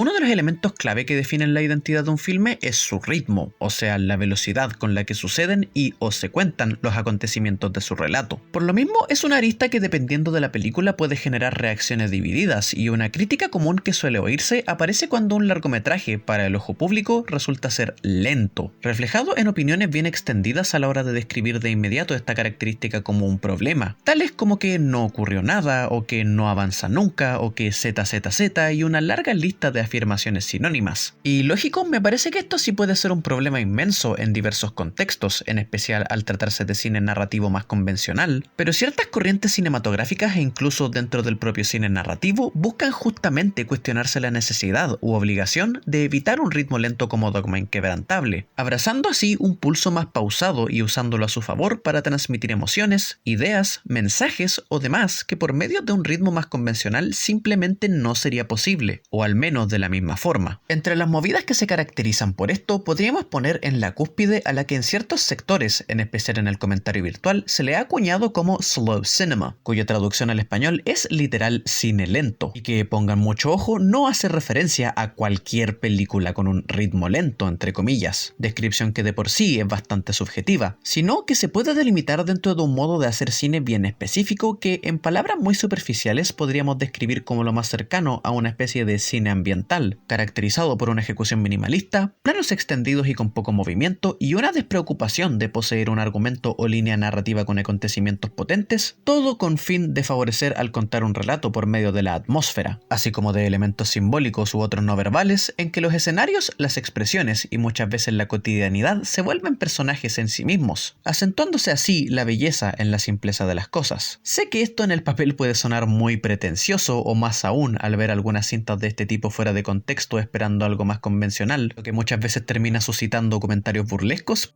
Uno de los elementos clave que definen la identidad de un filme es su ritmo, o sea, la velocidad con la que suceden y o se cuentan los acontecimientos de su relato. Por lo mismo, es una arista que dependiendo de la película puede generar reacciones divididas, y una crítica común que suele oírse aparece cuando un largometraje para el ojo público resulta ser lento, reflejado en opiniones bien extendidas a la hora de describir de inmediato esta característica como un problema, tales como que no ocurrió nada, o que no avanza nunca, o que ZZZ y una larga lista de afirmaciones sinónimas. Y lógico, me parece que esto sí puede ser un problema inmenso en diversos contextos, en especial al tratarse de cine narrativo más convencional, pero ciertas corrientes cinematográficas e incluso dentro del propio cine narrativo buscan justamente cuestionarse la necesidad u obligación de evitar un ritmo lento como dogma inquebrantable, abrazando así un pulso más pausado y usándolo a su favor para transmitir emociones, ideas, mensajes o demás que por medio de un ritmo más convencional simplemente no sería posible, o al menos de la misma forma. Entre las movidas que se caracterizan por esto, podríamos poner en la cúspide a la que en ciertos sectores, en especial en el comentario virtual, se le ha acuñado como slow cinema, cuya traducción al español es literal cine lento, y que, pongan mucho ojo, no hace referencia a cualquier película con un ritmo lento, entre comillas, descripción que de por sí es bastante subjetiva, sino que se puede delimitar dentro de un modo de hacer cine bien específico que, en palabras muy superficiales, podríamos describir como lo más cercano a una especie de cine ambiental, caracterizado por una ejecución minimalista, planos extendidos y con poco movimiento, y una despreocupación de poseer un argumento o línea narrativa con acontecimientos potentes, todo con fin de favorecer al contar un relato por medio de la atmósfera, así como de elementos simbólicos u otros no verbales, en que los escenarios, las expresiones y muchas veces la cotidianidad se vuelven personajes en sí mismos, acentuándose así la belleza en la simpleza de las cosas. Sé que esto en el papel puede sonar muy pretencioso, o más aún al ver algunas cintas de este tipo fuera de contexto esperando algo más convencional, lo que muchas veces termina suscitando comentarios burlescos.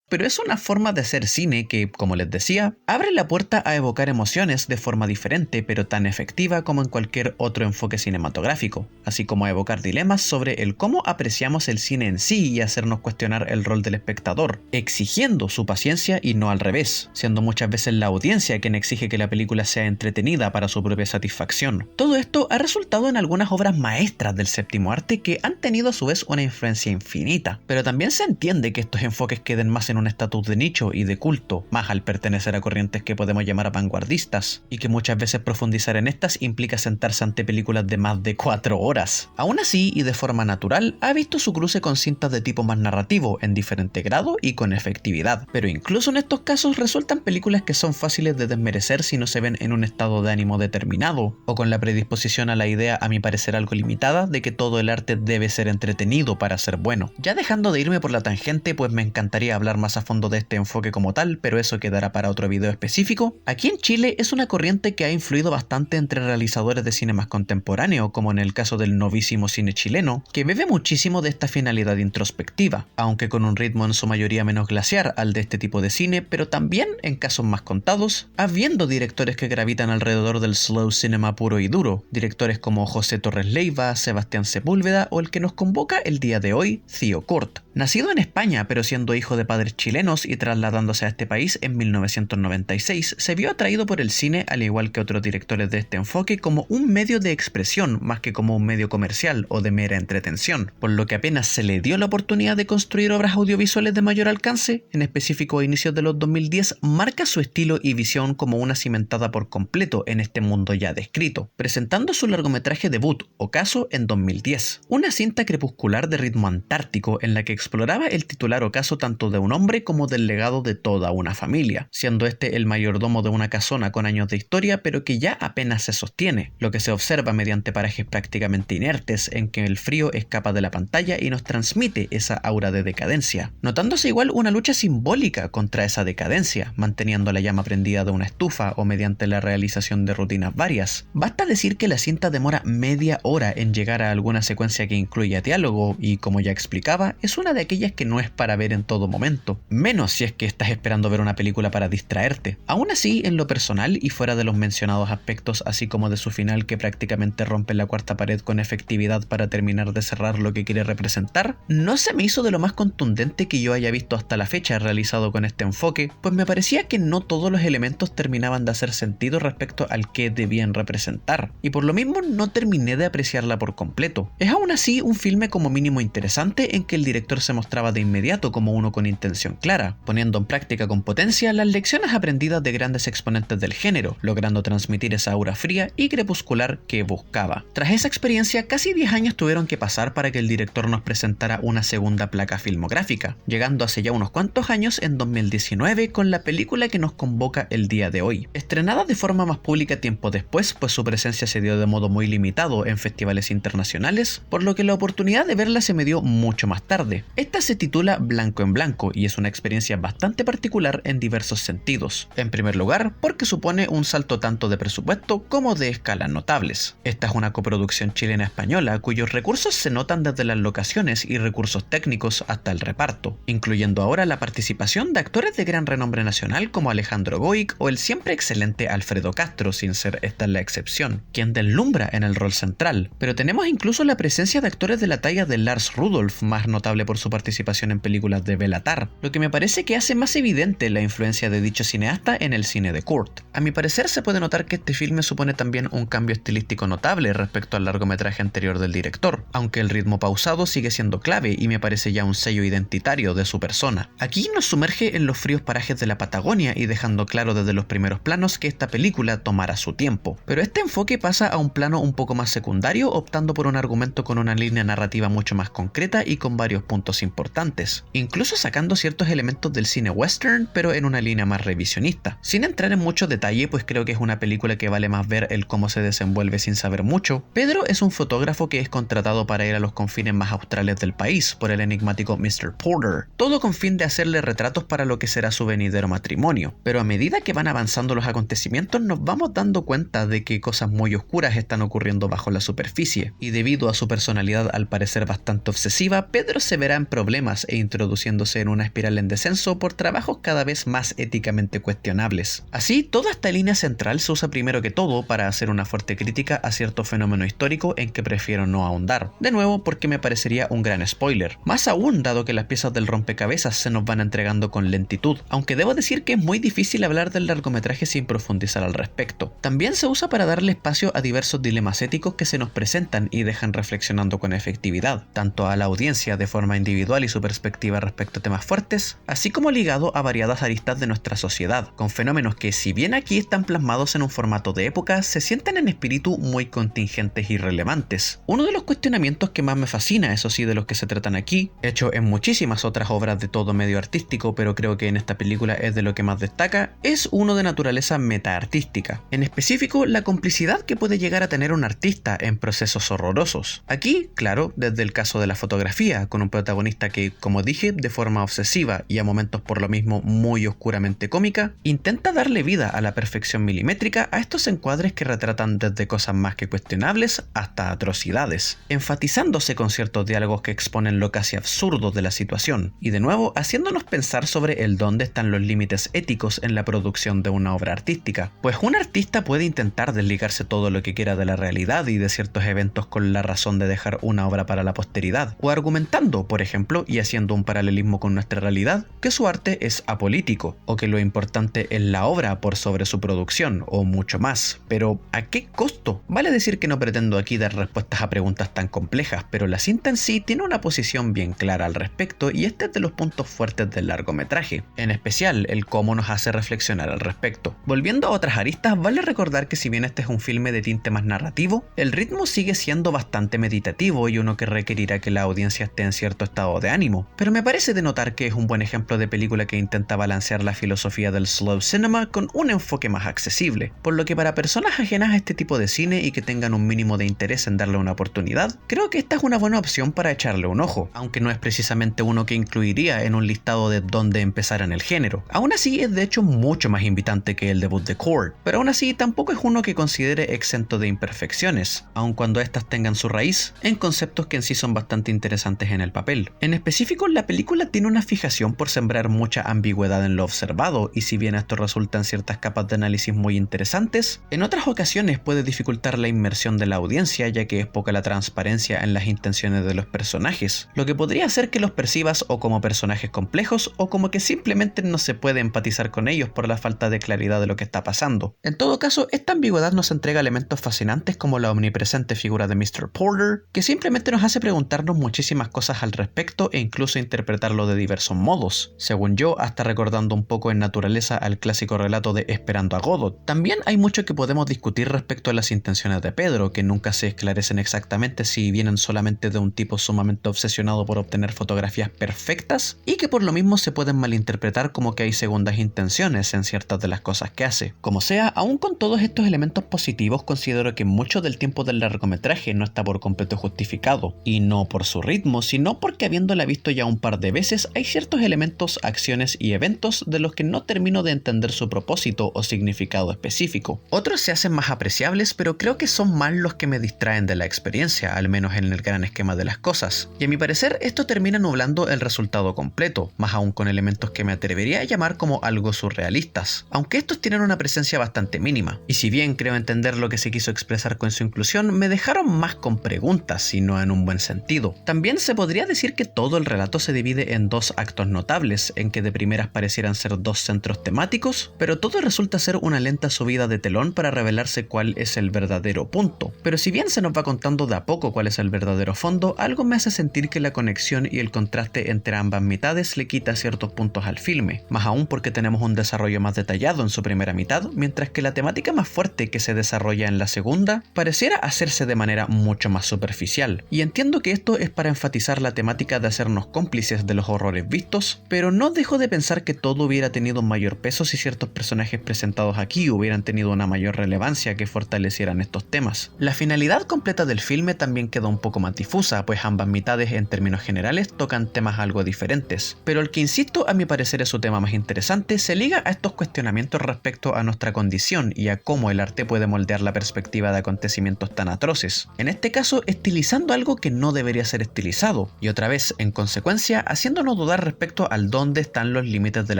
Pero es una forma de hacer cine que, como les decía, abre la puerta a evocar emociones de forma diferente pero tan efectiva como en cualquier otro enfoque cinematográfico, así como a evocar dilemas sobre el cómo apreciamos el cine en sí y hacernos cuestionar el rol del espectador, exigiendo su paciencia y no al revés, siendo muchas veces la audiencia quien exige que la película sea entretenida para su propia satisfacción. Todo esto ha resultado en algunas obras maestras del séptimo arte que han tenido a su vez una influencia infinita, pero también se entiende que estos enfoques queden más en un estatus de nicho y de culto, más al pertenecer a corrientes que podemos llamar vanguardistas, y que muchas veces profundizar en estas implica sentarse ante películas de más de 4 horas. Aún así, y de forma natural, ha visto su cruce con cintas de tipo más narrativo, en diferente grado y con efectividad, pero incluso en estos casos resultan películas que son fáciles de desmerecer si no se ven en un estado de ánimo determinado, o con la predisposición a la idea, a mi parecer algo limitada, de que todo el arte debe ser entretenido para ser bueno. Ya dejando de irme por la tangente, pues me encantaría hablar más a fondo de este enfoque como tal, pero eso quedará para otro video específico. Aquí en Chile es una corriente que ha influido bastante entre realizadores de cine más contemporáneo, como en el caso del novísimo cine chileno, que bebe muchísimo de esta finalidad introspectiva, aunque con un ritmo en su mayoría menos glaciar al de este tipo de cine, pero también, en casos más contados, habiendo directores que gravitan alrededor del slow cinema puro y duro, directores como José Torres Leiva, Sebastián Sepúlveda o el que nos convoca el día de hoy, Theo Kort. Nacido en España, pero siendo hijo de padres chilenos y trasladándose a este país en 1996, se vio atraído por el cine, al igual que otros directores de este enfoque, como un medio de expresión más que como un medio comercial o de mera entretención, por lo que apenas se le dio la oportunidad de construir obras audiovisuales de mayor alcance, en específico a inicios de los 2010, marca su estilo y visión como una cimentada por completo en este mundo ya descrito, presentando su largometraje debut, Ocaso, en 2010, una cinta crepuscular de ritmo antártico en la que exploraba el titular ocaso tanto de un hombre como del legado de toda una familia, siendo este el mayordomo de una casona con años de historia pero que ya apenas se sostiene, lo que se observa mediante parajes prácticamente inertes en que el frío escapa de la pantalla y nos transmite esa aura de decadencia, notándose igual una lucha simbólica contra esa decadencia, manteniendo la llama prendida de una estufa o mediante la realización de rutinas varias. Basta decir que la cinta demora media hora en llegar a alguna secuencia que incluya diálogo y, como ya explicaba, es una de aquellas que no es para ver en todo momento, momento, menos si es que estás esperando ver una película para distraerte. Aún así, en lo personal y fuera de los mencionados aspectos, así como de su final que prácticamente rompe la cuarta pared con efectividad para terminar de cerrar lo que quiere representar, no se me hizo de lo más contundente que yo haya visto hasta la fecha realizado con este enfoque, pues me parecía que no todos los elementos terminaban de hacer sentido respecto al que debían representar, y por lo mismo no terminé de apreciarla por completo. Es aún así un filme como mínimo interesante en que el director se mostraba de inmediato como uno con intención clara, poniendo en práctica con potencia las lecciones aprendidas de grandes exponentes del género, logrando transmitir esa aura fría y crepuscular que buscaba. Tras esa experiencia, casi 10 años tuvieron que pasar para que el director nos presentara una segunda placa filmográfica, llegando hace ya unos cuantos años en 2019 con la película que nos convoca el día de hoy. Estrenada de forma más pública tiempo después, pues su presencia se dio de modo muy limitado en festivales internacionales, por lo que la oportunidad de verla se me dio mucho más tarde. Esta se titula Blanco en Blanco y es una experiencia bastante particular en diversos sentidos. En primer lugar, porque supone un salto tanto de presupuesto como de escalas notables. Esta es una coproducción chilena-española cuyos recursos se notan desde las locaciones y recursos técnicos hasta el reparto, incluyendo ahora la participación de actores de gran renombre nacional como Alejandro Goic o el siempre excelente Alfredo Castro, sin ser esta la excepción, quien deslumbra en el rol central. Pero tenemos incluso la presencia de actores de la talla de Lars Rudolph, más notable por su participación en películas de Béla Tarr, lo que me parece que hace más evidente la influencia de dicho cineasta en el cine de Kurt. A mi parecer se puede notar que este filme supone también un cambio estilístico notable respecto al largometraje anterior del director, aunque el ritmo pausado sigue siendo clave y me parece ya un sello identitario de su persona. Aquí nos sumerge en los fríos parajes de la Patagonia y dejando claro desde los primeros planos que esta película tomará su tiempo. Pero este enfoque pasa a un plano un poco más secundario, optando por un argumento con una línea narrativa mucho más concreta y con varios puntos importantes, incluso sacando ciertos elementos del cine western, pero en una línea más revisionista. Sin entrar en mucho detalle, pues creo que es una película que vale más ver el cómo se desenvuelve sin saber mucho. Pedro es un fotógrafo que es contratado para ir a los confines más australes del país por el enigmático Mr. Porter, todo con fin de hacerle retratos para lo que será su venidero matrimonio. Pero a medida que van avanzando los acontecimientos nos vamos dando cuenta de que cosas muy oscuras están ocurriendo bajo la superficie, y debido a su personalidad al parecer bastante obsesiva, Pedro se verá en problemas e introduciéndose en una espiral en descenso por trabajos cada vez más éticamente cuestionables. Así, toda esta línea central se usa primero que todo para hacer una fuerte crítica a cierto fenómeno histórico en que prefiero no ahondar, de nuevo porque me parecería un gran spoiler, más aún dado que las piezas del rompecabezas se nos van entregando con lentitud, aunque debo decir que es muy difícil hablar del largometraje sin profundizar al respecto. También se usa para darle espacio a diversos dilemas éticos que se nos presentan y dejan reflexionando con efectividad, tanto a la audiencia de forma individual y su perspectiva respecto a temas fuertes, así como ligado a variadas aristas de nuestra sociedad, con fenómenos que, si bien aquí están plasmados en un formato de época, se sienten en espíritu muy contingentes y relevantes. Uno de los cuestionamientos que más me fascina, eso sí, de los que se tratan aquí, hecho en muchísimas otras obras de todo medio artístico, pero creo que en esta película es de lo que más destaca, es uno de naturaleza metaartística. En específico, la complicidad que puede llegar a tener un artista en procesos horrorosos. Aquí, claro, desde el caso de la fotografía, con un protagonista que, como dije, de forma obsesiva y a momentos por lo mismo muy oscuramente cómica, intenta darle vida a la perfección milimétrica a estos encuadres que retratan desde cosas más que cuestionables hasta atrocidades, enfatizándose con ciertos diálogos que exponen lo casi absurdo de la situación, y de nuevo haciéndonos pensar sobre el dónde están los límites éticos en la producción de una obra artística, pues un artista puede intentar desligarse todo lo que quiera de la realidad y de ciertos eventos con la razón de dejar una obra para la posteridad, o argumentando, por ejemplo, y haciendo un paralelismo con nuestra realidad, que su arte es apolítico, o que lo importante es la obra por sobre su producción, o mucho más. Pero, ¿a qué costo? Vale decir que no pretendo aquí dar respuestas a preguntas tan complejas, pero la cinta en sí tiene una posición bien clara al respecto y este es de los puntos fuertes del largometraje, en especial el cómo nos hace reflexionar al respecto. Volviendo a otras aristas, vale recordar que si bien este es un filme de tinte más narrativo, el ritmo sigue siendo bastante meditativo y uno que requerirá que la audiencia esté en cierto estado de ánimo, pero me parece de notar que es un buen ejemplo de película que intenta balancear la filosofía del slow cinema con un enfoque más accesible, por lo que para personas ajenas a este tipo de cine y que tengan un mínimo de interés en darle una oportunidad, creo que esta es una buena opción para echarle un ojo, aunque no es precisamente uno que incluiría en un listado de dónde empezar en el género. Aún así es de hecho mucho más invitante que el debut de Kurt, pero aún así tampoco es uno que considere exento de imperfecciones, aun cuando estas tengan su raíz en conceptos que en sí son bastante interesantes en el papel. En específico, la película tiene una fijación fijación por sembrar mucha ambigüedad en lo observado, y si bien esto resulta en ciertas capas de análisis muy interesantes, en otras ocasiones puede dificultar la inmersión de la audiencia, ya que es poca la transparencia en las intenciones de los personajes, lo que podría hacer que los percibas o como personajes complejos o como que simplemente no se puede empatizar con ellos por la falta de claridad de lo que está pasando. En todo caso, esta ambigüedad nos entrega elementos fascinantes como la omnipresente figura de Mr. Porter, que simplemente nos hace preguntarnos muchísimas cosas al respecto e incluso interpretarlo de diversos modos. Según yo, hasta recordando un poco en naturaleza al clásico relato de Esperando a Godot. También hay mucho que podemos discutir respecto a las intenciones de Pedro, que nunca se esclarecen exactamente si vienen solamente de un tipo sumamente obsesionado por obtener fotografías perfectas, y que por lo mismo se pueden malinterpretar como que hay segundas intenciones en ciertas de las cosas que hace. Como sea, aún con todos estos elementos positivos, considero que mucho del tiempo del largometraje no está por completo justificado, y no por su ritmo, sino porque habiéndola visto ya un par de veces, hay ciertos elementos, acciones y eventos de los que no termino de entender su propósito o significado específico. Otros se hacen más apreciables, pero creo que son más los que me distraen de la experiencia, al menos en el gran esquema de las cosas. Y a mi parecer, esto termina nublando el resultado completo, más aún con elementos que me atrevería a llamar como algo surrealistas, aunque estos tienen una presencia bastante mínima. Y si bien creo entender lo que se quiso expresar con su inclusión, me dejaron más con preguntas y no en un buen sentido. También se podría decir que todo el relato se divide en dos actos notables, en que de primeras parecieran ser dos centros temáticos, pero todo resulta ser una lenta subida de telón para revelarse cuál es el verdadero punto. Pero si bien se nos va contando de a poco cuál es el verdadero fondo, algo me hace sentir que la conexión y el contraste entre ambas mitades le quita ciertos puntos al filme, más aún porque tenemos un desarrollo más detallado en su primera mitad, mientras que la temática más fuerte que se desarrolla en la segunda pareciera hacerse de manera mucho más superficial. Y entiendo que esto es para enfatizar la temática de hacernos cómplices de los horrores vistos, pero no dejo de pensar que todo hubiera tenido un mayor peso si ciertos personajes presentados aquí hubieran tenido una mayor relevancia que fortalecieran estos temas. La finalidad completa del filme también quedó un poco más difusa, pues ambas mitades en términos generales tocan temas algo diferentes, pero el que insisto a mi parecer es su tema más interesante se liga a estos cuestionamientos respecto a nuestra condición y a cómo el arte puede moldear la perspectiva de acontecimientos tan atroces, en este caso estilizando algo que no debería ser estilizado, y otra vez en consecuencia haciéndonos dudar respecto al dónde están los límites del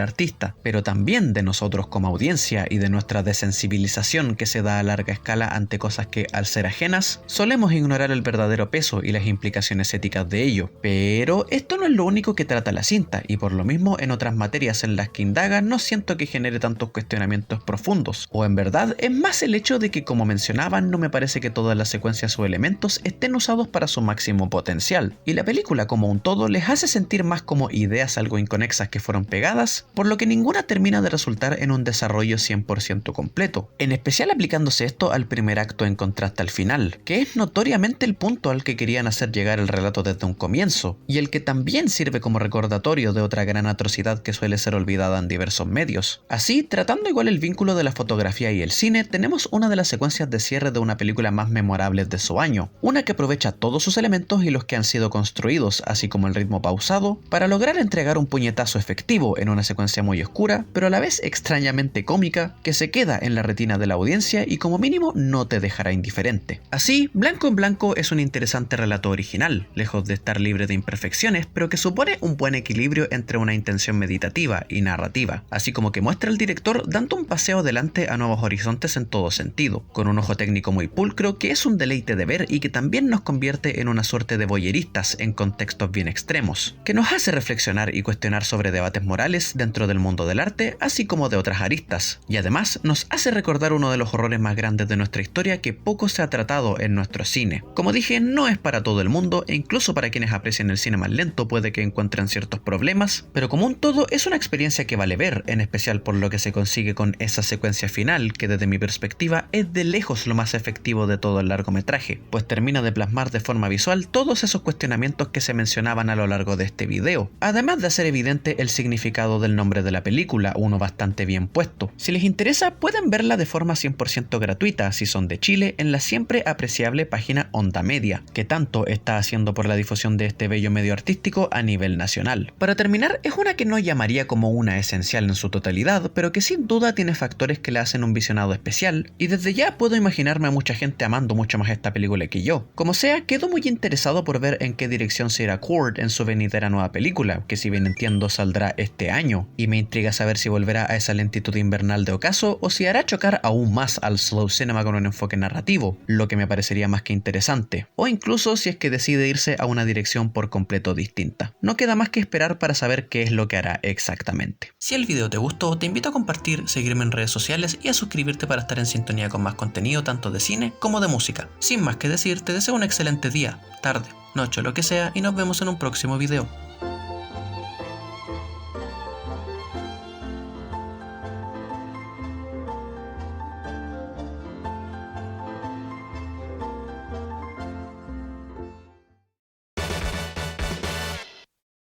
artista, pero también de nosotros como audiencia y de nuestra desensibilización que se da a larga escala ante cosas que, al ser ajenas, solemos ignorar el verdadero peso y las implicaciones éticas de ello. Pero esto no es lo único que trata la cinta, y por lo mismo en otras materias en las que indaga no siento que genere tantos cuestionamientos profundos, o en verdad es más el hecho de que, como mencionaban, no me parece que todas las secuencias o elementos estén usados para su máximo potencial, y la película como un todo les hace sentir más como ideas algo inconexas que fueron pegadas, por lo que ninguna termina de resultar en un desarrollo 100% completo, en especial aplicándose esto al primer acto en contraste al final, que es notoriamente el punto al que querían hacer llegar el relato desde un comienzo, y el que también sirve como recordatorio de otra gran atrocidad que suele ser olvidada en diversos medios. Así, tratando igual el vínculo de la fotografía y el cine, tenemos una de las secuencias de cierre de una película más memorables de su año, una que aprovecha todos sus elementos y los que han sido construidos, así como el ritmo pausado, para lograr entregar un puñetazo efectivo en una secuencia muy oscura, pero a la vez extrañamente cómica, que se queda en la retina de la audiencia y como mínimo no te dejará indiferente. Así, Blanco en Blanco es un interesante relato original, lejos de estar libre de imperfecciones, pero que supone un buen equilibrio entre una intención meditativa y narrativa, así como que muestra al director dando un paseo adelante a nuevos horizontes en todo sentido, con un ojo técnico muy pulcro que es un deleite de ver y que también nos convierte en una suerte de voyeristas en contextos bien extremos, que nos hace reflexionar y cuestionar sobre debates morales dentro del mundo del arte, así como de otras aristas, y además nos hace recordar uno de los horrores más grandes de nuestra historia que poco se ha tratado en nuestro cine. Como dije, no es para todo el mundo e incluso para quienes aprecian el cine más lento puede que encuentren ciertos problemas, pero como un todo es una experiencia que vale ver, en especial por lo que se consigue con esa secuencia final que desde mi perspectiva es de lejos lo más efectivo de todo el largometraje, pues termina de plasmar de forma visual todos esos cuestionamientos que se mencionaban a lo largo de este video, además de hacer evidente el significado del nombre de la película, uno bastante bien puesto. Si les interesa pueden verla de forma 100% gratuita si son de Chile en la siempre apreciable página Onda Media, que tanto está haciendo por la difusión de este bello medio artístico a nivel nacional. Para terminar, es una que no llamaría como una esencial en su totalidad, pero que sin duda tiene factores que le hacen un visionado especial, y desde ya puedo imaginarme a mucha gente amando mucho más esta película que yo. Como sea, quedo muy interesado por ver en qué dirección se irá Cord en su venidera nueva película, que que si bien entiendo saldrá este año, y me intriga saber si volverá a esa lentitud invernal de ocaso o si hará chocar aún más al slow cinema con un enfoque narrativo, lo que me parecería más que interesante, o incluso si es que decide irse a una dirección por completo distinta. No queda más que esperar para saber qué es lo que hará exactamente. Si el video te gustó, te invito a compartir, seguirme en redes sociales y a suscribirte para estar en sintonía con más contenido tanto de cine como de música. Sin más que decir, te deseo un excelente día, tarde, noche o lo que sea y nos vemos en un próximo video.